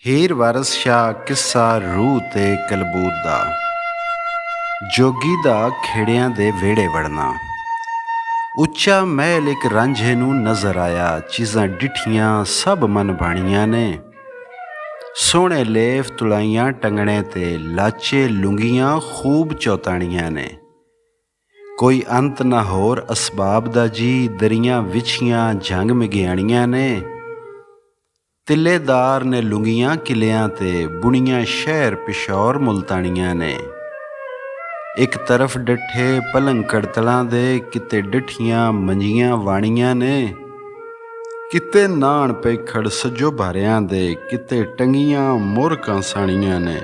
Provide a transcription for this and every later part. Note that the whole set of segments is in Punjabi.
ਹੀਰ ਵਾਰਸ ਸ਼ਾਹ ਕਿੱਸਾ ਰੂਹ ਤੇ ਕਲਬੂਤ ਦਾ। ਜੋਗੀ ਦਾ ਖੇੜਿਆਂ ਦੇ ਵਿਹੜੇ ਵੜਨਾ। ਉੱਚਾ ਮਹਿਲ ਇੱਕ ਰਾਂਝੇ ਨੂੰ ਨਜ਼ਰ ਆਇਆ, ਚੀਜ਼ਾਂ ਡਿੱਠੀਆਂ ਸਭ ਮਨ ਬਾਣੀਆਂ ਨੇ। ਸੋਹਣੇ ਲੇਫ ਤੁਲਾਈਆਂ ਟੰਗਣੇ ਤੇ ਲਾਚੇ ਲੁੰਗੀਆਂ ਖੂਬ ਚੌਤਾਣੀਆਂ ਨੇ। ਕੋਈ ਅੰਤ ਨਾ ਹੋਰ ਅਸਬਾਬ ਦਾ ਜੀ, ਦਰੀਆਂ ਵਿਛੀਆਂ ਜੰਗ ਮਿਗਿਆਣੀਆਂ ਨੇ। ਤਿੱਲੇਦਾਰ ਨੇ ਲੁੰਗੀਆਂ ਕਿਲਿਆਂ ਤੇ, ਬੁਣੀਆਂ ਸ਼ਹਿਰ ਪਿਸ਼ੌਰ ਮੁਲਤਾਨੀਆਂ ਨੇ। ਇੱਕ ਤਰਫ ਡੱਠੇ ਪਲੰਗ ਕੜਤਲਾਂ ਦੇ, ਕਿਤੇ ਡਿੱਠੀਆਂ ਮੰਜੀਆਂ ਵਾਣੀਆਂ ਨੇ। ਕਿਤੇ ਨਾਣ ਪੈਖੜ ਸੱਜੋ ਭਾਰਿਆਂ ਦੇ, ਕਿਤੇ ਟੰਗੀਆਂ ਮੋਰਕਾਂ ਸਾਣੀਆਂ ਨੇ।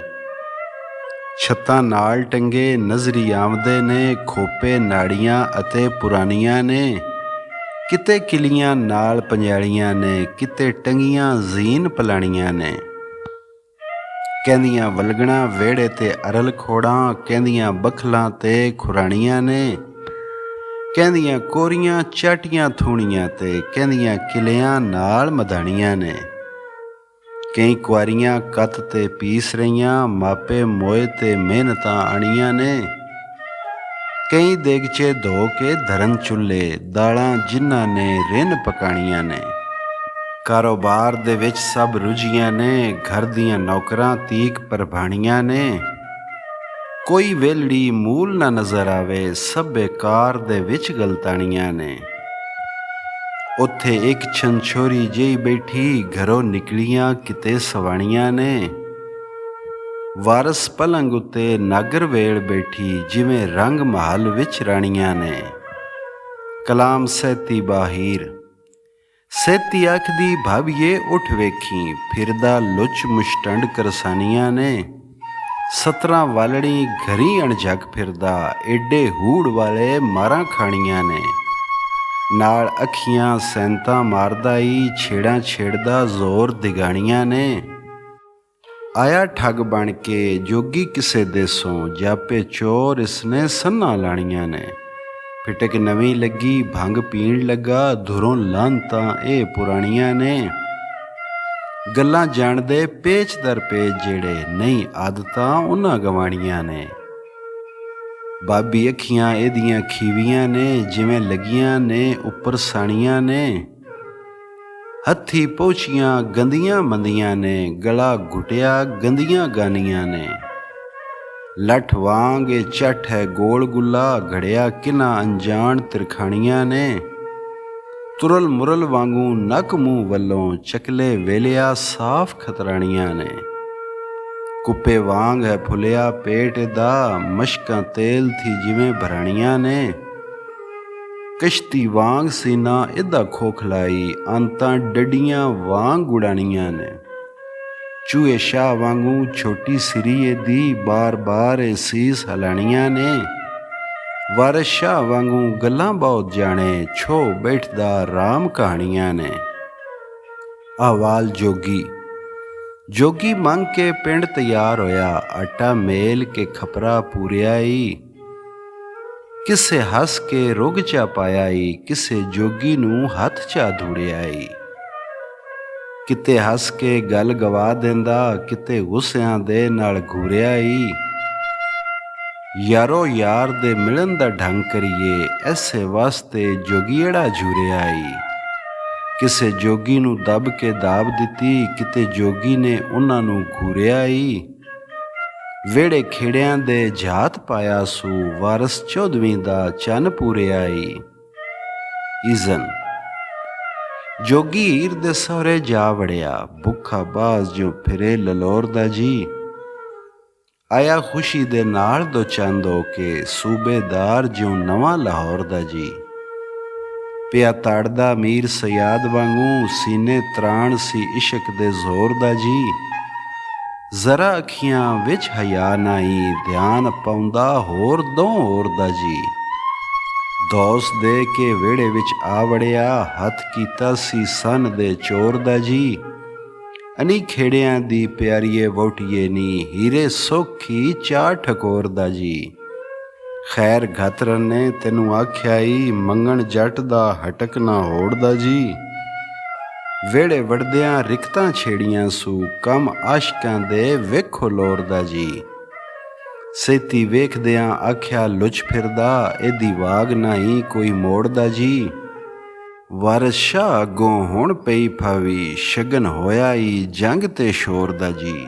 ਛੱਤਾਂ ਨਾਲ ਟੰਗੇ ਨਜ਼ਰੀ ਆਮਦੇ ਨੇ, ਖੋਪੇ ਨਾੜੀਆਂ ਅਤੇ ਪੁਰਾਣੀਆਂ ਨੇ। ਕਿਤੇ ਕਿਲੀਆਂ ਨਾਲ ਪੰਜੈਲੀਆਂ ਨੇ, ਕਿਤੇ ਟੰਗੀਆਂ ਜ਼ੀਨ ਪਲਾਣੀਆਂ ਨੇ। ਕਹਿੰਦੀਆਂ ਵਲਗਣਾ ਵਿਹੜੇ ਤੇ ਅਰਲ ਖੋੜਾਂ, ਕਹਿੰਦੀਆਂ ਬਖਲਾਂ ਤੇ ਖੁਰਾਣੀਆਂ ਨੇ। ਕਹਿੰਦੀਆਂ ਕੋਰੀਆਂ ਚਾਟੀਆਂ ਥੂਣੀਆਂ ਤੇ, ਕਹਿੰਦੀਆਂ ਕਿਲਿਆਂ ਨਾਲ ਮਧਾਣੀਆਂ ਨੇ। ਕਈ ਕੁਆਰੀਆਂ ਕੱਤ ਤੇ ਪੀਸ ਰਹੀਆਂ, ਮਾਪੇ ਮੋਏ ਤੇ ਮਿਹਨਤਾਂ ਆਣੀਆਂ ਨੇ। ਕਈ ਦੇਗਚੇ ਧੋ ਕੇ ਧਰਨ ਚੁੱਲ੍ਹੇ, ਦਾਲਾਂ ਜਿਨ੍ਹਾਂ ਨੇ ਰਿੰਨ ਪਕਾਣੀਆਂ ਨੇ। ਕਾਰੋਬਾਰ ਦੇ ਵਿੱਚ ਸਭ ਰੁੱਝੀਆਂ ਨੇ, ਘਰ ਦੀਆਂ ਨੌਕਰਾਂ ਤੀਕ ਪ੍ਰਭਾਣੀਆਂ ਨੇ। ਕੋਈ ਵੇਲੜੀ ਮੂਲ ਨਾ ਨਜ਼ਰ ਆਵੇ, ਸਭੇ ਕਾਰ ਦੇ ਵਿੱਚ ਗਲਤਾਣੀਆਂ ਨੇ। ਉੱਥੇ ਇੱਕ ਛੰਛੋਰੀ ਜਿਹੀ ਬੈਠੀ, ਘਰੋਂ ਨਿਕਲੀਆਂ ਕਿਤੇ ਸਵਾਣੀਆਂ ਨੇ। ਵਾਰਸ ਪਲੰਗ ਉੱਤੇ ਨਾਗਰ ਵੇਲ ਬੈਠੀ, ਜਿਵੇਂ ਰੰਗ ਮਹਲ ਵਿੱਚ ਰਾਣੀਆਂ ਨੇ। ਕਲਾਮ ਸਹਿਤੀ ਬਾਹੀਰ। ਸਹਿਤੀ ਆਖਦੀ ਭਾਬੀਏ ਉੱਠ ਵੇਖੀ, ਫਿਰਦਾ ਲੁੱਚ ਮੁਸ਼ਟੰਡ ਕਰਸਾਨੀਆਂ ਨੇ। 17 ਵਾਲੜੀ ਘਰੀ ਅਣਝੱਕ ਫਿਰਦਾ, ਏਡੇ ਹੂੜ ਵਾਲੇ ਮਾਰਾਂ ਖਾਣੀਆਂ ਨੇ। ਨਾਲ ਅੱਖੀਆਂ ਸੈਂਤਾਂ ਮਾਰਦਾ ਈ, ਛੇੜਾਂ ਛੇੜਦਾ ਜ਼ੋਰ ਦਿਗਾਣੀਆਂ ਨੇ। ਆਇਆ ਠੱਗ ਬਣ ਕੇ ਜੋਗੀ ਕਿਸੇ ਦੇਸੋਂ, ਜਾਪੇ ਚੋਰ ਇਸਨੇ ਸੰਨਾਂ ਲਾਣੀਆਂ ਨੇ। ਫਿਟਕ ਨਵੀਂ ਲੱਗੀ ਭੰਗ ਪੀਣ ਲੱਗਾ, ਧੁਰੋਂ ਲਾਹਨਤਾਂ ਇਹ ਪੁਰਾਣੀਆਂ ਨੇ। ਗੱਲਾਂ ਜਾਣਦੇ ਪੇਚ ਦਰ ਪੇਚ ਜਿਹੜੇ, ਨਹੀਂ ਆਦਤਾਂ ਉਹਨਾਂ ਗਵਾਣੀਆਂ ਨੇ। ਬਾਬੀ ਅੱਖੀਆਂ ਇਹਦੀਆਂ ਖੀਵੀਆਂ ਨੇ, ਜਿਵੇਂ ਲੱਗੀਆਂ ਨੇ ਉੱਪਰ ਸਾਣੀਆਂ ਨੇ। ਹੱਥੀ ਪਹੁੰਚੀਆਂ ਗੰਦੀਆਂ ਮੰਦੀਆਂ ਨੇ, ਗਲਾ ਘੁੱਟਿਆ ਗੰਦੀਆਂ ਗਾਨੀਆਂ ਨੇ। ਲੱਠ ਵਾਂਗ ਇਹ ਚੱਠ ਹੈ ਗੋਲ ਗੁੱਲਾ, ਘੜਿਆ ਕਿਨਾਂ ਅਣਜਾਣ ਤਿਰਖਾਣੀਆਂ ਨੇ। ਤੁਰਲ ਮੁਰਲ ਵਾਂਗੂ ਨੱਕ ਮੂੰਹ ਵੱਲੋਂ, ਚਕਲੇ ਵੇਲਿਆ ਸਾਫ਼ ਖਤਰਾਣੀਆਂ ਨੇ। ਕੁੱਪੇ ਵਾਂਗ ਹੈ ਫੁੱਲਿਆ ਪੇਟ ਦਾ, ਮਸ਼ਕਾਂ ਤੇਲ ਥੀ ਜਿਵੇਂ ਭਰਾਣੀਆਂ ਨੇ। ਕਸ਼ਤੀ ਵਾਂਗ ਸੀਨਾ ਇਹਦਾ ਖੋਖਲਾਈ, ਅੰਤਾਂ ਡੱਡੀਆਂ ਵਾਂਗ ਗੁੜਾਣੀਆਂ ਨੇ। ਚੂਹੇ ਸ਼ਾਹ ਵਾਂਗੂ ਛੋਟੀ ਸਿਰੀ ਇਹਦੀ, ਬਾਰ ਬਾਰ ਇਹ ਸੀਸ ਹਲਾਣੀਆਂ ਨੇ। ਵਾਰਸ ਸ਼ਾਹ ਵਾਂਗੂ ਗੱਲਾਂ ਬਹੁਤ ਜਾਣੇ, ਛੋ ਬੈਠਦਾ ਰਾਮ ਕਹਾਣੀਆਂ ਨੇ। ਅਹਵਾਲ ਜੋਗੀ। ਜੋਗੀ ਮੰਗ ਕੇ ਪਿੰਡ ਤਿਆਰ ਹੋਇਆ, ਆਟਾ ਮੇਲ ਕੇ ਖਪਰਾ ਪੂਰਿਆ ਈ। ਕਿਸੇ ਹੱਸ ਕੇ ਰੁੱਗ ਚਾ ਪਾਇਆ ਈ, ਕਿਸੇ ਜੋਗੀ ਨੂੰ ਹੱਥ ਚਾ ਧੂੜਿਆ ਈ। ਕਿਤੇ ਹੱਸ ਕੇ ਗੱਲ ਗਵਾ ਦਿੰਦਾ, ਕਿਤੇ ਗੁੱਸਿਆਂ ਦੇ ਨਾਲ ਘੂਰਿਆ ਈ। ਯਾਰੋ ਯਾਰ ਦੇ ਮਿਲਣ ਦਾ ਢੰਗ ਕਰੀਏ, ਐਸੇ ਵਾਸਤੇ ਜੋਗੀੜਾ ਝੂਰਿਆ ਈ। ਕਿਸੇ ਜੋਗੀ ਨੂੰ ਦੱਬ ਕੇ ਦਾਬ ਦਿੱਤੀ, ਕਿਤੇ ਜੋਗੀ ਨੇ ਉਹਨਾਂ ਨੂੰ ਘੂਰਿਆ ਈ। ਵਿਹੜੇ ਖੇੜਿਆਂ ਦੇ ਝਾਤ ਪਾਇਆ ਸੂ, ਵਾਰਸ 14ਵੀਂ ਦਾ ਚੰਨ ਪੂਰਿਆ ਈ। ਇਜ਼ਨ। ਜੋਗੀ ਹੀਰ ਦੇ ਸਹੁਰੇ ਜਾ ਵੜਿਆ, ਭੁੱਖਾ ਬਾਜ਼ ਜਿਉਂ ਫਿਰੇ ਲਲੋਰਦਾ ਜੀ। ਆਇਆ ਖੁਸ਼ੀ ਦੇ ਨਾਲ ਦੋ ਚੰਦ ਹੋ ਕੇ, ਸੂਬੇਦਾਰ ਜਿਉਂ ਨਵਾਂ ਲਾਹੌਰ ਦਾ ਜੀ। ਪਿਆ ਤਾੜਦਾ ਮੀਰ ਸਯਾਦ ਵਾਂਗੂ, ਸੀਨੇ ਤਰਾਣ ਸੀ ਇਸ਼ਕ ਦੇ ਜ਼ੋਰ ਦਾ ਜੀ। ਜ਼ਰਾ ਅੱਖੀਆਂ ਵਿੱਚ ਹਯਾ ਨਾਈ, ਧਿਆਨ ਪਾਉਂਦਾ ਹੋਰ ਦੋ ਹੋਰ ਦਾ ਜੀ। ਦੌਸ ਦੇ ਕੇ ਵਿਹੜੇ ਵਿੱਚ ਆ ਵੜਿਆ, ਹੱਥ ਕੀਤਾ ਸੀ ਸੰਨ ਦੇ ਚੋਰ ਦਾ ਜੀ। ਅਨੀ ਖੇੜਿਆਂ ਦੀ ਪਿਆਰੀਏ ਵਹੁਟੀਏ ਨੀ, ਹੀਰੇ ਸੌਖੀ ਚਾਰ ਠਕੋਰ ਦਾ ਜੀ। ਖੈਰ ਘਤਰਨ ਨੇ ਤੈਨੂੰ ਆਖਿਆ ਈ, ਮੰਗਣ ਜੱਟ ਦਾ ਹਟਕ ਨਾ ਹੋੜਦਾ ਜੀ। ਵਿਹੜੇ ਵੜਦਿਆਂ ਰਿਕਤਾਂ ਛੇੜੀਆਂ ਸੂ, ਕੰਮ ਆਸ਼ਕਾਂ ਦੇ ਵੇਖੋ ਲੋਰਦਾ ਜੀ। ਸੇਤੀ ਵੇਖਦਿਆਂ ਆਖਿਆ ਲੁੱਚ ਫਿਰਦਾ, ਇਹਦੀ ਵਾਗ ਨਹੀਂ ਕੋਈ ਮੋੜਦਾ ਜੀ। ਵਾਰਸ ਸ਼ਾਹ ਅੱਗੋਂ ਹੁਣ ਪਈ ਫਾਵੀ, ਸ਼ਗਨ ਹੋਇਆ ਈ ਜੰਗ ਤੇ ਸ਼ੋਰ ਦਾ ਜੀ।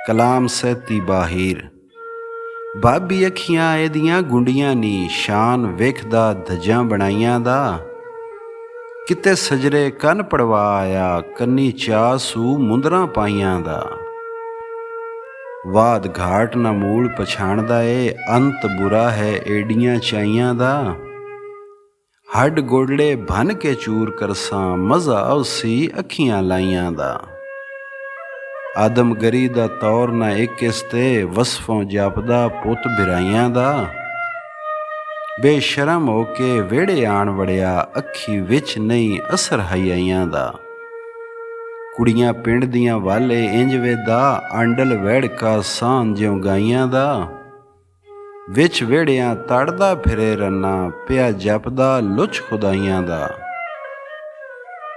ਕਲਾਮ ਸੈਤੀ ਬਾਹੀਰ। ਬਾਬੀ ਅੱਖੀਆਂ ਇਹਦੀਆਂ ਗੁੰਡੀਆਂ ਨੀ, ਸ਼ਾਨ ਵੇਖਦਾ ਧੱਜਾਂ ਬਣਾਈਆਂ ਦਾ। ਕਿਤੇ ਸਜਰੇ ਕੰਨ ਪੜਵਾ ਆਇਆ, ਕੰਨੀ ਚਾਹ ਸੂ ਮੁੰਦਰਾਂ ਪਾਈਆਂ ਦਾ। ਵਾਦ ਘਾਟ ਨਾ ਮੂਲ ਪਛਾਣਦਾ ਏ, ਅੰਤ ਬੁਰਾ ਹੈ ਏਡੀਆਂ ਚਾਈਆਂ ਦਾ। ਹੱਡ ਗੋਡਲੇ ਭੰਨ ਕੇ ਚੂਰ ਕਰਸਾਂ, ਮਜ਼ਾ ਆਉਸੀ ਅੱਖੀਆਂ ਲਾਈਆਂ ਦਾ। ਆਦਮਗਰੀ ਦਾ ਤੌਰ ਨਾ ਇੱਕ ਇਸ ਤੇ, ਵਸਫੋਂ ਜਾਪਦਾ ਪੁੱਤ ਬਿਰਾਈਆਂ ਦਾ। ਬੇਸ਼ਰਮ ਹੋ ਕੇ ਵਿਹੜੇ ਆਣ ਵੜਿਆ, ਅੱਖੀ ਵਿੱਚ ਨਹੀਂ ਅਸਰ ਹਈਆਈਆਂ ਦਾ। ਕੁੜੀਆਂ ਪਿੰਡ ਦੀਆਂ ਵਾਲੇ ਇੰਜ ਵੇਦਾ, ਆਂਡਲ ਵੈੜਕਾ ਸਾਨ ਜਿਉਂ ਗਾਈਆਂ ਦਾ। ਵਿੱਚ ਵਿਹੜਿਆਂ ਤੜਦਾ ਫਿਰੇ ਰੰਨਾ, ਪਿਆ ਜਪਦਾ ਲੁੱਚ ਖੁਦਾਈਆਂ ਦਾ।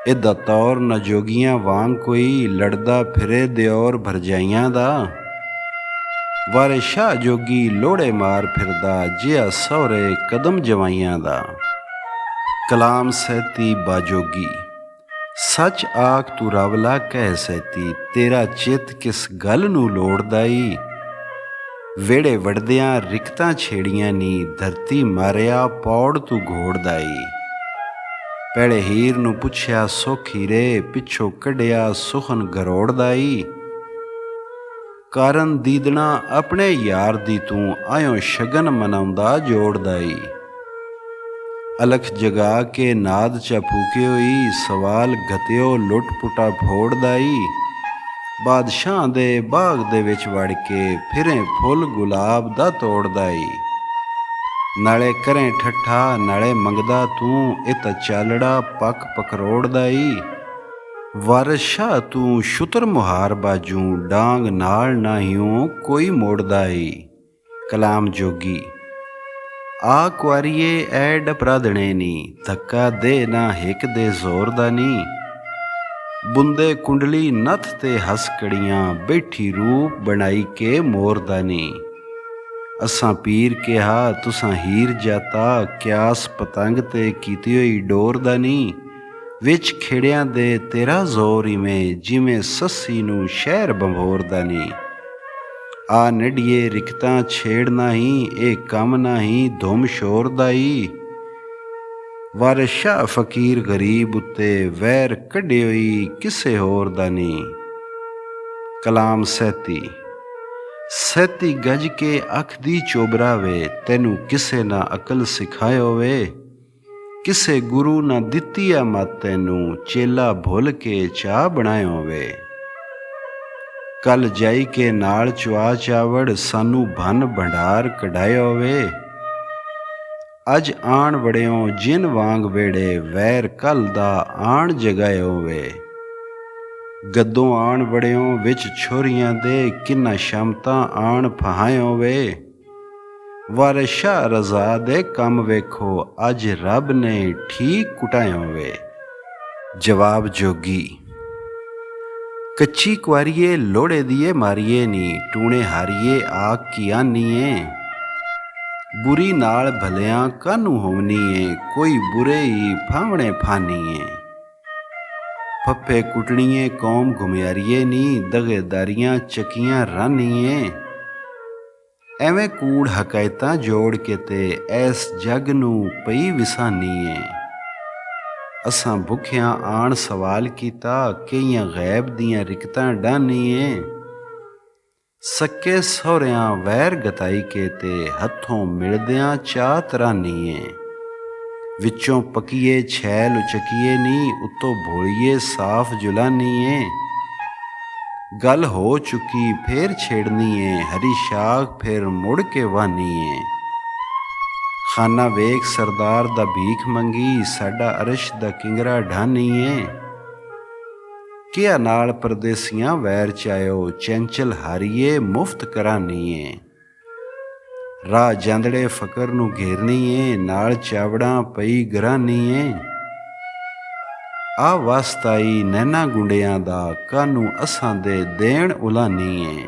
ਇਹਦਾ ਤੌਰ ਨਾ ਜੋਗੀਆਂ ਵਾਂਗ ਕੋਈ, ਲੜਦਾ ਫਿਰੇ ਦਿਓਰ ਭਰਜਾਈਆਂ ਦਾ। ਵਾਰੇ ਸ਼ਾਹ ਜੋਗੀ ਲੋੜੇ ਮਾਰ ਫਿਰਦਾ, ਜਿਹਾ ਸਹੁਰੇ ਕਦਮ ਜਵਾਈਆਂ ਦਾ। ਕਲਾਮ ਸੈਤੀ ਬਾਜੋਗੀ। ਸੱਚ ਆਖ ਤੂੰ ਰਵਲਾ ਕਹਿ ਸੈਤੀ, ਤੇਰਾ ਚਿੱਤ ਕਿਸ ਗੱਲ ਨੂੰ ਲੋੜਦਾ ਈ। ਵਿਹੜੇ ਵੜਦਿਆਂ ਰਿਕਤਾਂ ਛੇੜੀਆਂ ਨੀ, ਧਰਤੀ ਮਾਰਿਆ ਪੌੜ ਤੂੰ ਘੋੜਦਾ ਈ। ਪਹਿਲੇ ਹੀਰ ਨੂੰ ਪੁੱਛਿਆ ਸੁੱਖ ਹੀਰੇ, ਪਿੱਛੋਂ ਕੱਢਿਆ ਸੁਖਨ ਗਰੋੜਦਾ ਈ। ਕਾਰਨ ਦੀਦਣਾ ਆਪਣੇ ਯਾਰ ਦੀ ਤੂੰ, ਆਇਓ ਸ਼ਗਨ ਮਨਾਉਂਦਾ ਜੋੜਦਾ ਈ। ਅਲਖ ਜਗਾ ਕੇ ਨਾਦ ਚਾ ਫੂਕਿਓ ਈ, ਸਵਾਲ ਗਤਿਓ ਲੁੱਟ ਪੁਟਾ ਫੋੜਦਾ ਈ। ਬਾਦਸ਼ਾਹ ਦੇ ਬਾਗ ਦੇ ਵਿੱਚ ਵੜ ਕੇ, ਫਿਰੇ ਫੁੱਲ ਗੁਲਾਬ ਦਾ ਤੋੜਦਾ ਈ। ਨਾਲੇ ਕਰੇ ਠੱਠਾ ਨਾਲੇ ਮੰਗਦਾ ਤੂੰ, ਇਹ ਤਾਂ ਚਾਲੜਾ ਪੱਕ ਪਕਰੋੜਦਾ ਈ। ਵਾਰਸ ਸ਼ਾਹ ਤੂੰ ਸ਼ੁਤਰ ਮੁਹਾਰ ਬਾਜੂ, ਡਾਂਗ ਨਾਲ ਨਾਹੀਓ ਕੋਈ ਮੋੜਦਾ ਈ। ਕਲਾਮ ਜੋਗੀ। ਆ ਕੁਆਰੀਏ ਐ ਡਪਰਾਧਣੇ ਨੀ, ਧੱਕਾ ਦੇ ਨਾ ਹਿੱਕ ਦੇ ਜ਼ੋਰ ਦਾ ਨੀ। ਬੁੰਦੇ ਕੁੰਡਲੀ ਨੱਥ ਤੇ ਹੱਸ ਕੜੀਆਂ, ਬੈਠੀ ਰੂਪ ਬਣਾਈ ਕੇ ਮੋਰ ਦਾ ਨੀ। ਅਸਾਂ ਪੀਰ ਕਿਹਾ ਤੁਸਾਂ ਹੀਰ ਜਾਤਾ, ਕਿਆਸ ਪਤੰਗ ਤੇ ਕੀਤੀ ਹੋਈ ਡੋਰ ਦਾ ਨੀ। ਵਿੱਚ ਖੇੜਿਆਂ ਦੇ ਤੇਰਾ ਜ਼ੋਰ ਇਵੇਂ, ਜਿਵੇਂ ਸੱਸੀ ਨੂੰ ਸ਼ਹਿਰ ਬੰਭੋਰ ਦਾ ਨੀ। ਆ ਨੱਡੀਏ ਰਿਕਤਾਂ ਛੇੜ ਨਹੀਂ, ਇਹ ਕੰਮ ਨਹੀਂ ਧੁੰਮ ਸ਼ੋਰ ਦਾ ਈ। ਵਾਰਿਸ ਸ਼ਾਹ ਫਕੀਰ ਗਰੀਬ ਉੱਤੇ, ਵੈਰ ਕੱਢਿਓ ਈ ਕਿਸੇ ਹੋਰ ਦਾ ਨੀ। ਕਲਾਮ ਸੈਤੀ। ਸੈਤੀ ਗੱਜ ਕੇ ਅੱਖ ਦੀ ਚੋਬਰਾ ਵੇ, ਤੈਨੂੰ ਕਿਸੇ ਨਾ ਅਕਲ ਸਿਖਾਇਓ ਵੇ। ਕਿਸੇ ਗੁਰੂ ਨਾ ਦਿੱਤੀ ਆ ਮੱਤ ਤੈਨੂੰ, ਚੇਲਾ ਭੁੱਲ ਕੇ ਚਾਹ ਬਣਾਇਓ ਵੇ। ਕੱਲ ਜਾਈ ਕੇ ਨਾਲ ਚੁਆ ਚਾਵੜ, ਸਾਨੂੰ ਭੰਨ ਭੰਡਾਰ ਕਢਾਇਓ ਵੇ। ਅੱਜ ਆਣ ਵੜਿਓ ਜਿਨ ਵਾਂਗ ਵੇੜੇ, ਵੈਰ ਕੱਲ ਦਾ ਆਣ ਜਗਾਇਓ ਵੇ। ਗੱਦੋਂ ਆਣ ਵੜਿਓ ਵਿੱਚ ਛੋਰੀਆਂ ਦੇ, ਕਿੰਨਾ ਸ਼ਮਤਾਂ ਆਣ ਫਹਾਇਓ ਵੇ। ਵਾਰਿਸ ਸ਼ਾਹ ਰਜ਼ਾ ਦੇ ਕੰਮ ਵੇਖੋ, ਅੱਜ ਰੱਬ ਨੇ ਠੀਕ ਕੁਟਾਇਓ ਵੇ। ਜਵਾਬ ਜੋਗੀ। ਕੱਚੀ ਕੁਆਰੀਏ ਲੋੜੇ ਦੀਏ ਮਾਰੀਏ ਨੀ, ਟੂਣੇ ਹਾਰੀਏ ਆਖ ਕੀ ਆਨੀਏ। ਬੁਰੀ ਨਾਲ ਭਲਿਆਂ ਕਾਹਨੂੰ ਹੋਵਨੀਏ, ਕੋਈ ਬੁਰੇ ਹੀ ਫਾਵਣੇ ਫਾਨੀਏ। ਫੱਫੇ ਕੁੱਟਣੀਏ ਕੌਮ ਘੁਮਿਆਰੀਏ ਨੀ, ਦਗੇਦਾਰੀਆਂ ਚੱਕੀਆਂ ਰਾਨੀਏ। ਐਵੇਂ ਕੂੜ ਹਕਾਇਤਾਂ ਜੋੜ ਕੇ ਤੇ, ਐਸ ਜੱਗ ਨੂੰ ਪਈ ਵਿਸਾਨੀਏ। ਅਸਾਂ ਭੁੱਖਿਆਂ ਆਣ ਸਵਾਲ ਕੀਤਾ, ਕਈਆਂ ਗੈਬ ਦੀਆਂ ਰਿਕਤਾਂ ਡਾਨੀਏ। ਸੱਕੇ ਸਹੁਰਿਆਂ ਵੈਰ ਗਤਾਈ ਕੇ ਤੇ, ਹੱਥੋਂ ਮਿਲਦਿਆਂ ਚਾਹ ਤਰਾਨੀਏ। ਵਿੱਚੋਂ ਪਕੀਏ छैल ਉਚਕੀਏ ਨੀ, ਉੱਤੋਂ ਭੋਲੀਏ ਸਾਫ ਜੁਲਾਨੀਏ। ਗੱਲ ਹੋ ਚੁੱਕੀ ਫੇਰ ਛੇੜਨੀਏ, ਹਰੀ ਸ਼ਾਖ ਫੇਰ ਮੁੜ ਕੇ ਵਾਨੀਏ। ਖਾਨਾ ਵੇਖ ਸਰਦਾਰ ਦਾ ਭੀਖ ਮੰਗੀ, ਸਾਡਾ ਅਰਸ਼ ਦਾ ਕਿੰਗਰਾ ਢਾਨੀਏ। ਕਿਆ ਨਾਲ ਪਰਦੇਸੀਆਂ ਵੈਰ ਚਾਇਓ, ਚੰਚਲ ਹਾਰੀਏ ਮੁਫਤ ਕਰਾਨੀਏ। ਰਾਹ ਜਾਂਦੜੇ ਫਕਰ ਨੂੰ ਘੇਰਨੀਏ, ਨਾਲ ਚਾਵੜਾਂ ਪਈ ਗਰਾਨੀਏ। ਆ ਵਾਸਤਾਈ ਨੈਣਾ ਗੁੰਡਿਆਂ ਦਾ ਕਾਨੂੰ ਅਸਾਂ ਦੇ ਦੇਣ ਉਲਾਨੀ ਏ।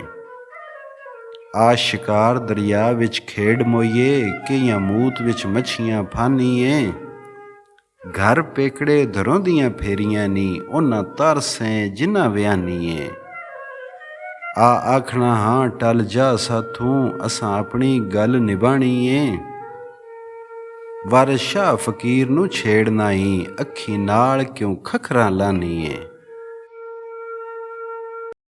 ਆ ਸ਼ਿਕਾਰ ਦਰਿਆ ਵਿੱਚ ਖੇਡ ਮੋਈਏ ਕਈਆਂ ਮੂਤ ਵਿੱਚ ਮੱਛੀਆਂ ਫਾਨੀ ਏ। ਘਰ ਪੇਕੜੇ ਧਰੋਂ ਦੀਆਂ ਫੇਰੀਆਂ ਨੀ ਉਹਨਾਂ ਤਰਸੇਂ ਜਿਨ੍ਹਾਂ ਵਿਆਨੀ ਏ। ਆ ਆਖਣਾ ਹਾਂ ਟਲ ਜਾ ਸਾਥੋਂ ਅਸਾਂ ਆਪਣੀ ਗੱਲ ਨਿਭਾਣੀ ਏ। ਵਾਰਿਸ ਸ਼ਾਹ ਫਕੀਰ ਨੂੰ ਛੇੜਨਾ ਈ ਅੱਖੀ ਨਾਲ ਕਿਉਂ ਖਖਰਾਂ ਲਾਨੀ ਏ।